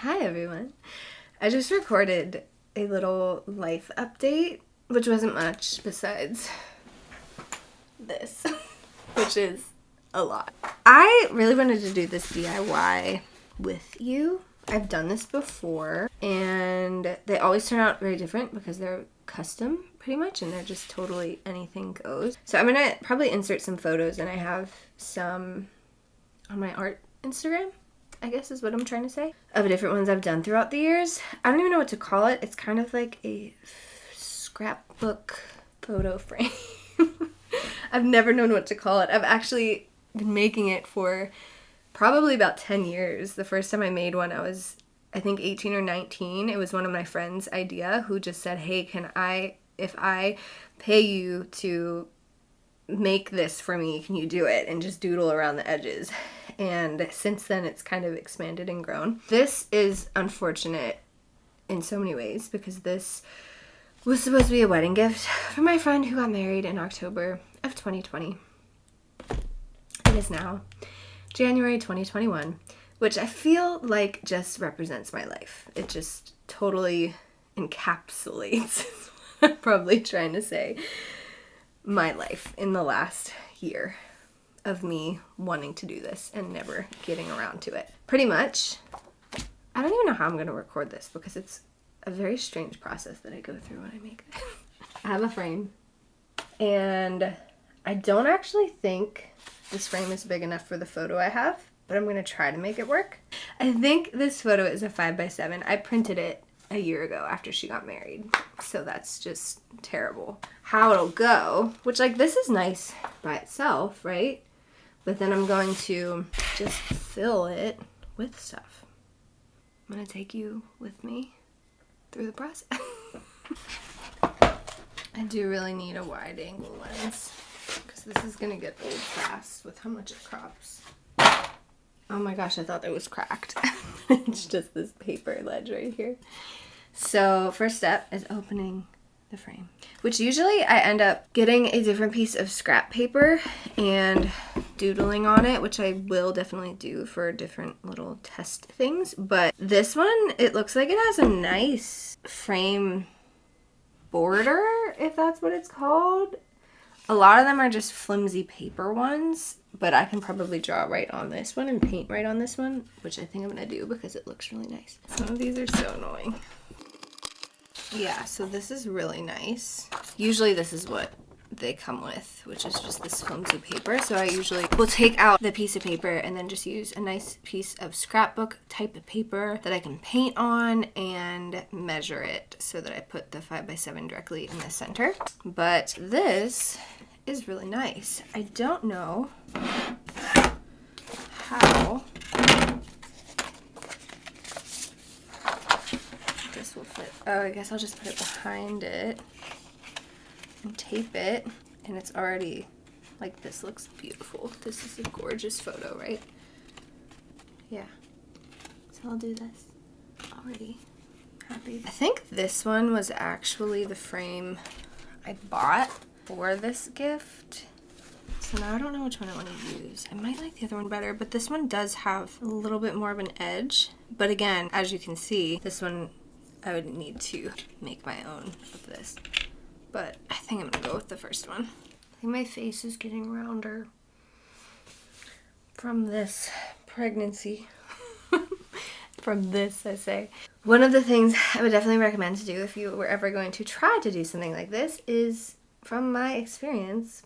Hi everyone. I just recorded a little life update, which wasn't much besides this, which is a lot. I really wanted to do this DIY with you. I've done this before and they always turn out very different because they're custom pretty much and they're just totally anything goes. So I'm gonna probably insert some photos, and I have some on my art Instagram, I guess is what I'm trying to say, of different ones I've done throughout the years. I don't even know what to call it. It's kind of like a scrapbook photo frame. I've never known what to call it. I've actually been making it for probably about 10 years. The first time I made one, I was, I think, 18 or 19. It was one of my friends' idea who just said, hey, if I pay you to make this for me, can you do it? And just doodle around the edges. And since then, it's kind of expanded and grown. This is unfortunate in so many ways because this was supposed to be a wedding gift for my friend who got married in October of 2020. It is now January 2021, which I feel like just represents my life. It just totally encapsulates, what I'm probably trying to say, my life in the last year of me wanting to do this and never getting around to it. Pretty much, I don't even know how I'm going to record this because it's a very strange process that I go through when I make this. I have a frame, and I don't actually think this frame is big enough for the photo I have, but I'm going to try to make it work. I think this photo is a 5x7. I printed it a year ago after she got married, so that's just terrible. How it'll go, which, like, this is nice by itself, right? But then I'm going to just fill it with stuff. I'm going to take you with me through the process. I do really need a wide angle lens because this is going to get old fast with how much it crops. Oh my gosh, I thought it was cracked. It's just this paper ledge right here. So first step is opening the frame, which usually I end up getting a different piece of scrap paper and doodling on it, which I will definitely do for different little test things. But this one, it looks like it has a nice frame border, if that's what it's called. A lot of them are just flimsy paper ones, but I can probably draw right on this one and paint right on this one, which I think I'm gonna do because it looks really nice. Some of these are so annoying. Yeah, so this is really nice. Usually this is what they come with, which is just this flimsy paper. So I usually will take out the piece of paper and then just use a nice piece of scrapbook type of paper that I can paint on and measure it so that I put the 5x7 directly in the center. But this is really nice. I don't know how this will fit. Oh, I guess I'll just put it behind it and tape it, and it's already, like, this looks beautiful. This is a gorgeous photo, right? Yeah. So I'll do this. Already happy. I think this one was actually the frame I bought for this gift. So now I don't know which one I want to use. I might like the other one better, but this one does have a little bit more of an edge. But again, as you can see, this one I would need to make my own of this. But I think I'm gonna go with the first one. I think my face is getting rounder from this pregnancy. From this, I say. One of the things I would definitely recommend to do if you were ever going to try to do something like this is, from my experience,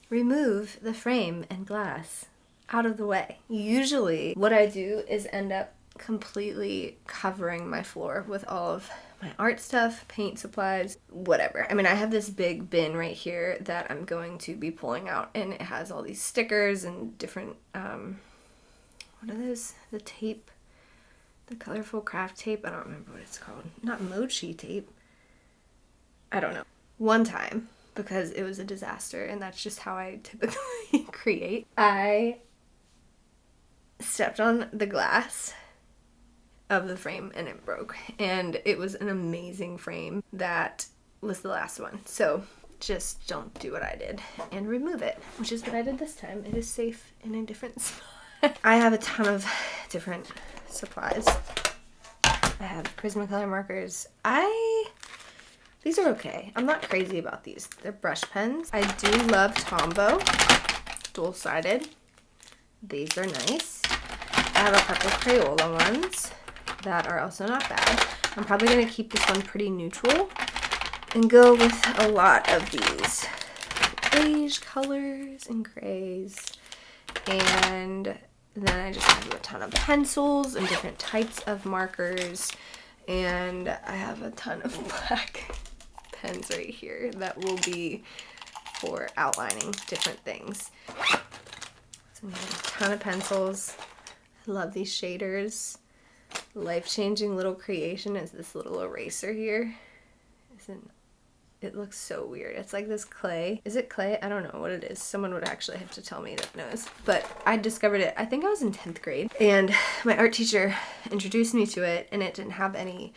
remove the frame and glass out of the way. Usually what I do is end up completely covering my floor with all of my art stuff, paint supplies, whatever. I mean, I have this big bin right here that I'm going to be pulling out, and it has all these stickers and different, what are those? The tape, the colorful craft tape. I don't remember what it's called. Not mochi tape. I don't know. One time, because it was a disaster, and that's just how I typically create, I stepped on the glass of the frame and it broke, and it was an amazing frame. That was the last one. So just don't do what I did and remove it, which is what I did this time. It is safe in a different spot. I have a ton of different supplies Prismacolor markers. These are okay. I'm not crazy about these. They're brush pens. I do love Tombow, dual-sided. These are nice. I have a couple Crayola ones that are also not bad. I'm probably going to keep this one pretty neutral and go with a lot of these beige colors and grays. And then I just have a ton of pencils and different types of markers. And I have a ton of black pens right here that will be for outlining different things. So a ton of pencils. I love these shaders. Life-changing little creation is this little eraser here. It looks so weird. It's like this clay. Is it clay? I don't know what it is. Someone would actually have to tell me that knows. But I discovered it, I think I was in 10th grade. And my art teacher introduced me to it, and it didn't have any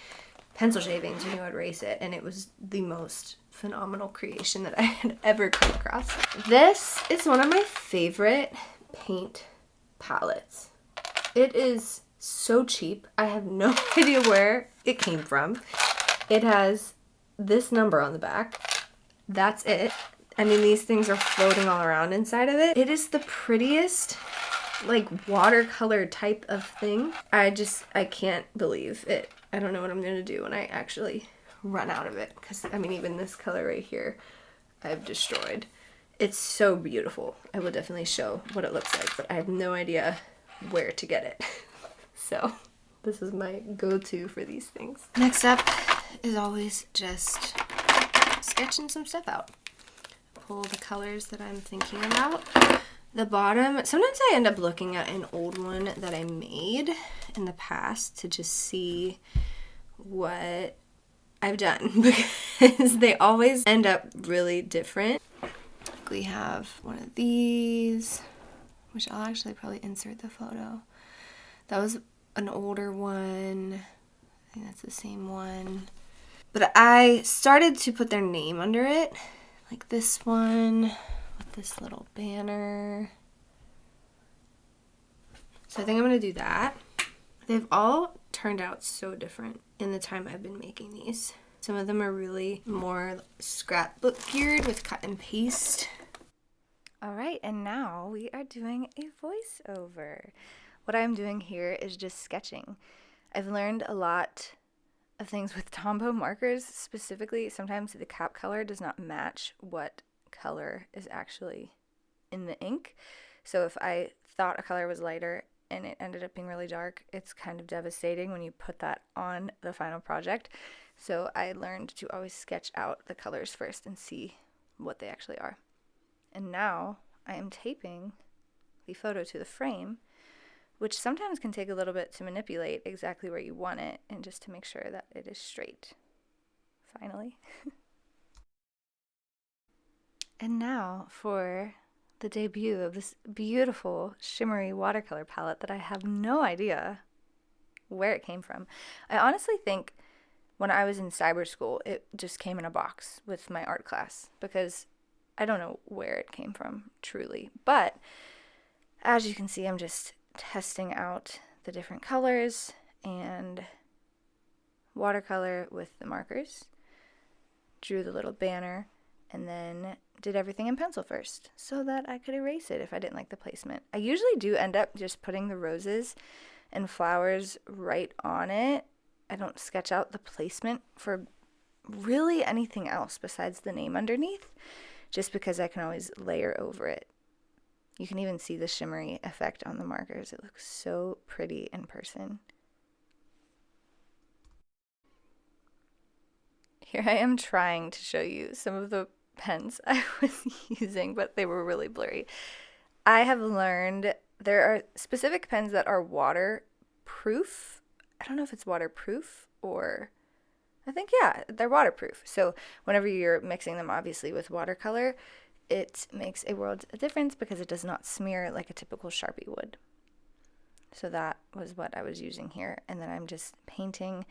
pencil shavings when you would erase it. And it was the most phenomenal creation that I had ever come across. This is one of my favorite paint palettes. It is so cheap. I have no idea where it came from. It has this number on the back. That's it. I mean, these things are floating all around inside of it. It is the prettiest, like, watercolor type of thing. I can't believe it. I don't know what I'm gonna do when I actually run out of it, because I mean, even this color right here I've destroyed. It's so beautiful. I will definitely show what it looks like, but I have no idea where to get it. So this is my go-to for these things. Next up is always just sketching some stuff out. Pull the colors that I'm thinking about. The bottom, sometimes I end up looking at an old one that I made in the past to just see what I've done, because they always end up really different. Like we have one of these, which I'll actually probably insert the photo. That was an older one. I think that's the same one. But I started to put their name under it, like this one with this little banner. So I think I'm gonna do that. They've all turned out so different in the time I've been making these. Some of them are really more scrapbook geared with cut and paste. All right, and now we are doing a voiceover. What I'm doing here is just sketching. I've learned a lot of things with Tombow markers. Specifically, sometimes the cap color does not match what color is actually in the ink. So if I thought a color was lighter and it ended up being really dark, it's kind of devastating when you put that on the final project. So I learned to always sketch out the colors first and see what they actually are. And now I am taping the photo to the frame, which sometimes can take a little bit to manipulate exactly where you want it and just to make sure that it is straight. Finally. And now for the debut of this beautiful shimmery watercolor palette that I have no idea where it came from. I honestly think when I was in cyber school, it just came in a box with my art class, because I don't know where it came from, truly. But as you can see, I'm just testing out the different colors and watercolor with the markers. Drew the little banner and then did everything in pencil first so that I could erase it if I didn't like the placement. I usually do end up just putting the roses and flowers right on it. I don't sketch out the placement for really anything else besides the name underneath, just because I can always layer over it. You can even see the shimmery effect on the markers. It looks so pretty in person. Here I am trying to show you some of the pens I was using, but they were really blurry. I have learned there are specific pens that are waterproof. I don't know if it's waterproof or I think, yeah, they're waterproof. So whenever you're mixing them, obviously, with watercolor, it makes a world of difference because it does not smear like a typical Sharpie would. So that was what I was using here. And then I'm just painting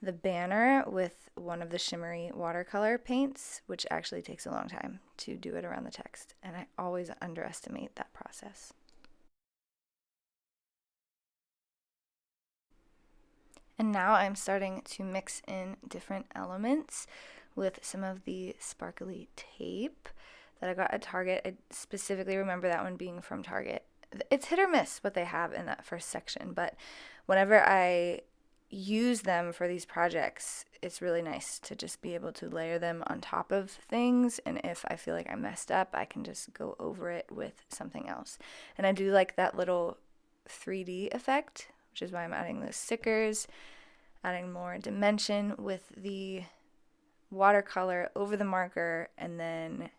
the banner with one of the shimmery watercolor paints, which actually takes a long time to do it around the text. And I always underestimate that process. And now I'm starting to mix in different elements with some of the sparkly tape that I got at Target. I specifically remember that one being from Target. It's hit or miss what they have in that first section, but whenever I use them for these projects, it's really nice to just be able to layer them on top of things, and if I feel like I messed up, I can just go over it with something else. And I do like that little 3D effect, which is why I'm adding those stickers, adding more dimension with the watercolor over the marker, and then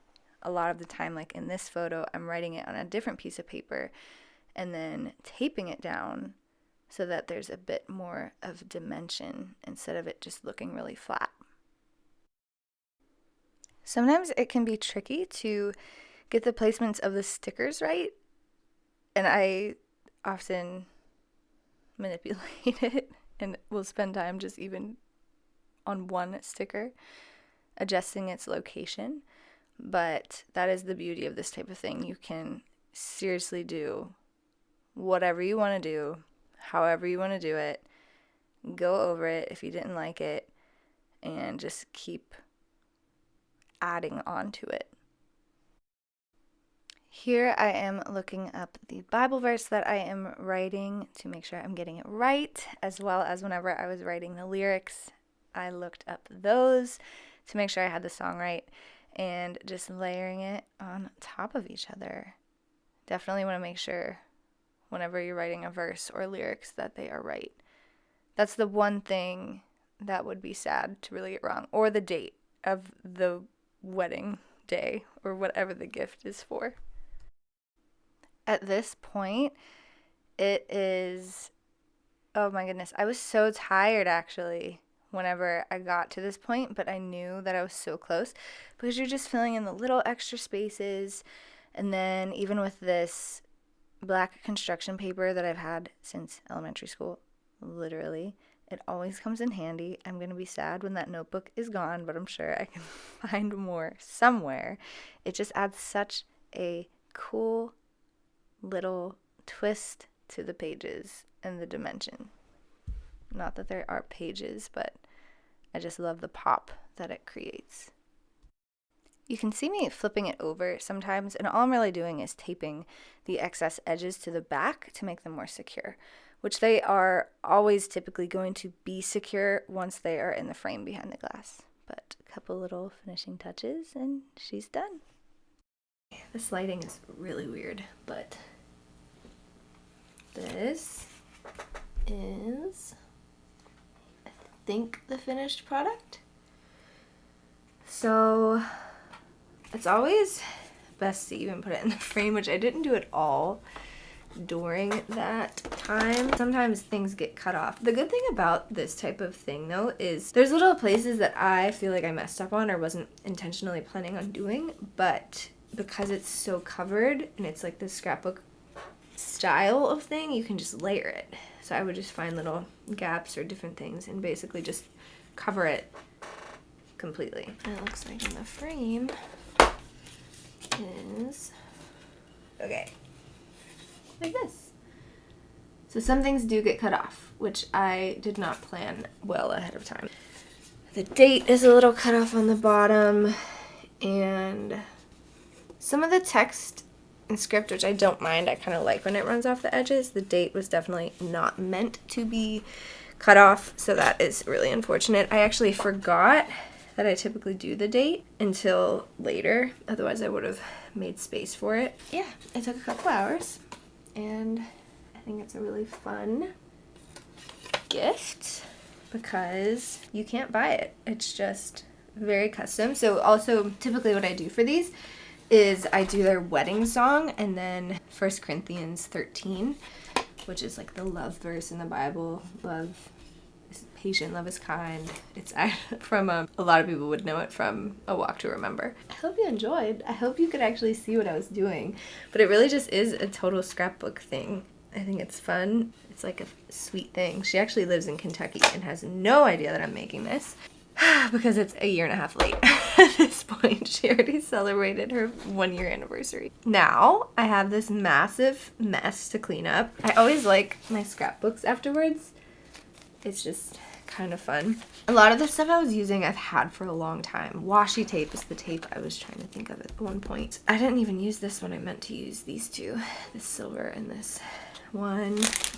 a lot of the time, like in this photo, I'm writing it on a different piece of paper and then taping it down so that there's a bit more of dimension instead of it just looking really flat. Sometimes it can be tricky to get the placements of the stickers right, and I often manipulate it and will spend time just even on one sticker adjusting its location. But that is the beauty of this type of thing. You can seriously do whatever you want to do, however you want to do it, go over it if you didn't like it, and just keep adding on to it. Here I am looking up the Bible verse that I am writing to make sure I'm getting it right, as well as whenever I was writing the lyrics, I looked up those to make sure I had the song right, and just layering it on top of each other. Definitely want to make sure whenever you're writing a verse or lyrics that they are right. That's the one thing that would be sad to really get wrong, or the date of the wedding day or whatever the gift is for. At this point, it is, oh my goodness, I was so tired actually whenever I got to this point, but I knew that I was so close because you're just filling in the little extra spaces. And then even with this black construction paper that I've had since elementary school, literally, it always comes in handy. I'm going to be sad when that notebook is gone, but I'm sure I can find more somewhere. It just adds such a cool little twist to the pages and the dimension. Not that there are pages, but I just love the pop that it creates. You can see me flipping it over sometimes, and all I'm really doing is taping the excess edges to the back to make them more secure, which they are always typically going to be secure once they are in the frame behind the glass. But a couple little finishing touches and she's done. This lighting is really weird, but this is, I think, the finished product. So it's always best to even put it in the frame, which I didn't do at all during that time. Sometimes things get cut off. The good thing about this type of thing though is there's little places that I feel like I messed up on or wasn't intentionally planning on doing, but because it's so covered and it's like this scrapbook style of thing, you can just layer it. So I would just find little gaps or different things and basically just cover it completely. And it looks like in the frame is okay, like this. So some things do get cut off, which I did not plan well ahead of time. The date is a little cut off on the bottom, and some of the text and script, which I don't mind, I kind of like when it runs off the edges. The date was definitely not meant to be cut off, so that is really unfortunate. I actually forgot that I typically do the date until later, otherwise I would have made space for it. Yeah, it took a couple hours, and I think it's a really fun gift because you can't buy it. It's just very custom. So also typically what I do for these is I do their wedding song and then 1 Corinthians 13, which is like the love verse in the Bible. Love is patient, love is kind. It's from a lot of people would know it from A Walk to Remember. I hope you enjoyed. I hope you could actually see what I was doing, but it really just is a total scrapbook thing. I think it's fun. It's like a sweet thing. She actually lives in Kentucky and has no idea that I'm making this because it's a year and a half late at this point. She already celebrated her 1-year anniversary. Now I have this massive mess to clean up. I always like my scrapbooks afterwards it's just kind of fun. A lot of the stuff I was using I've had for a long time. Washi tape is the tape I was trying to think of at one point. I didn't even use this one. I meant to use these two, this silver and this one.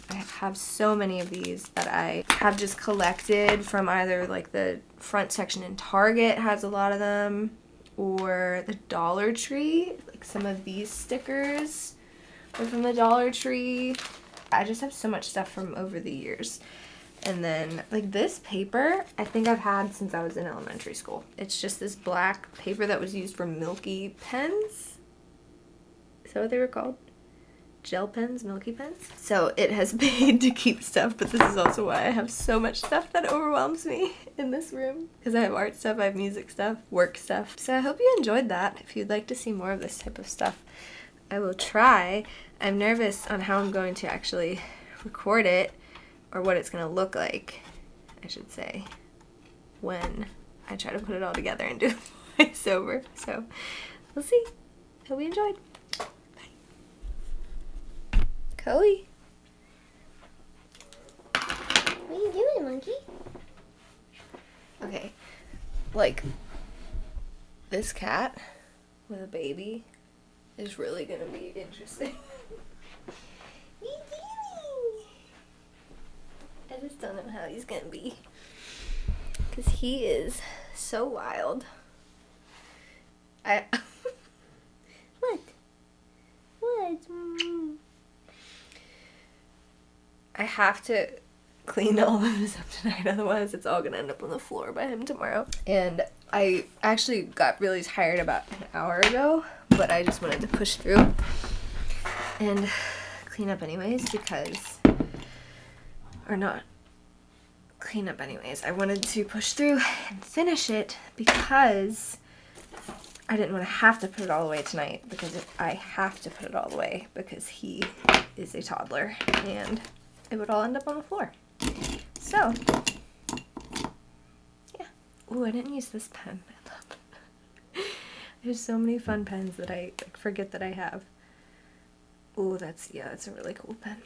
I have so many of these that I have just collected from either like the front section in Target has a lot of them, or the Dollar Tree. Like some of these stickers are from the Dollar Tree. I just have so much stuff from over the years. And then like this paper, I think I've had since I was in elementary school. It's just this black paper that was used for Milky pens. Is that what they were called? Gel pens, Milky pens. So it has paid to keep stuff, but this is also why I have so much stuff that overwhelms me in this room. Because I have art stuff, I have music stuff, work stuff. So I hope you enjoyed that. If you'd like to see more of this type of stuff, I will try. I'm nervous on how I'm going to actually record it, or what it's going to look like, I should say, when I try to put it all together and do a voiceover. So we'll see. Hope you enjoyed. Chloe. What are you doing, monkey? Okay, like this cat with a baby is really gonna be interesting. What are you doing? I just don't know how he's gonna be, because he is so wild. What? I have to clean all of this up tonight, otherwise it's all gonna end up on the floor by him tomorrow. And I actually got really tired about an hour ago, but I just wanted to push through and clean up anyways I wanted to push through and finish it because I didn't want to have to put it all away tonight, because if I have to put it all away because he is a toddler and it would all end up on the floor. So, yeah. Ooh, I didn't use this pen. I love it. There's so many fun pens that I forget that I have. Ooh, that's a really cool pen.